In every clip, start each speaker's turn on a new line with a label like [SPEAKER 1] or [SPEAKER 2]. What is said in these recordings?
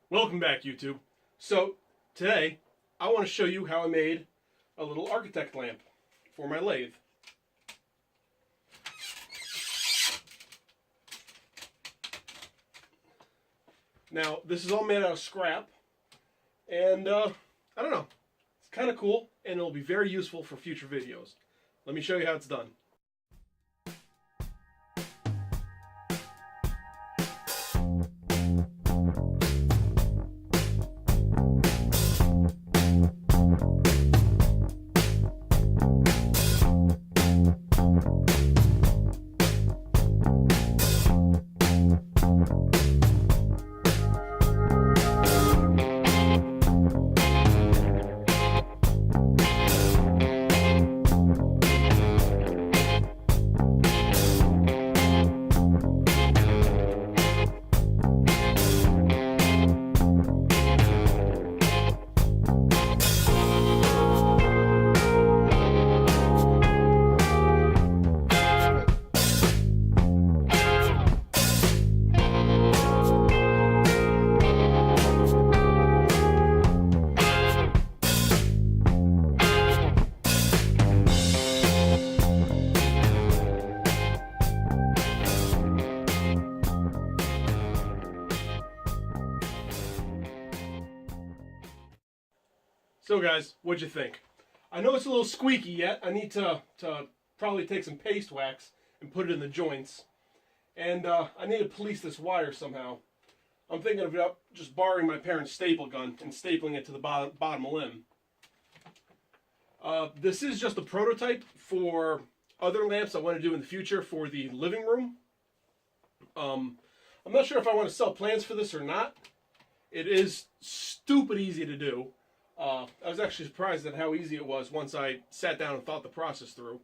[SPEAKER 1] Welcome back, YouTube. So, today, I want to show you how I made a little architect lamp for my lathe. Now, this is all made out of scrap, and I don't know, it's kind of cool, and it'll be very useful for future videos. Let me show you how it's done. So guys, what'd you think? I know it's a little squeaky yet. I need to probably take some paste wax and put it in the joints. And I need to police this wire somehow. I'm thinking of just borrowing my parents' staple gun and stapling it to the bottom limb. This is just a prototype for other lamps I want to do in the future for the living room. I'm not sure if I want to sell plans for this or not. It is stupid easy to do. I was actually surprised at how easy it was once I sat down and thought the process through.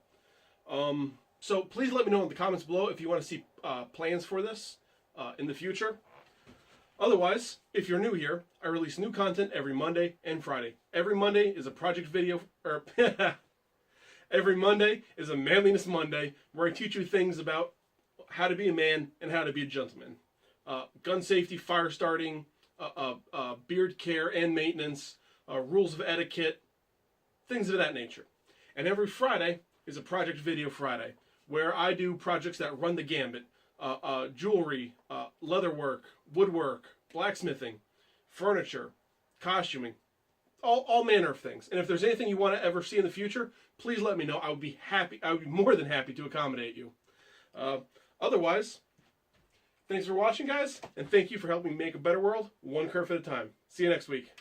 [SPEAKER 1] So please let me know in the comments below if you want to see plans for this in the future. Otherwise, if you're new here, I release new content every Monday and Friday. Every Monday is a project video, or every Monday is a Manliness Monday, where I teach you things about how to be a man and how to be a gentleman. Gun safety, fire starting, beard care and maintenance, rules of etiquette, things of that nature. And every Friday is a project video Friday, where I do projects that run the gambit. Jewelry, leatherwork, woodwork, blacksmithing, furniture, costuming, all manner of things. And if there's anything you want to ever see in the future, please let me know. I would be more than happy to accommodate you. Otherwise, thanks for watching, guys, and thank you for helping me make a better world, one kerf at a time. See you next week.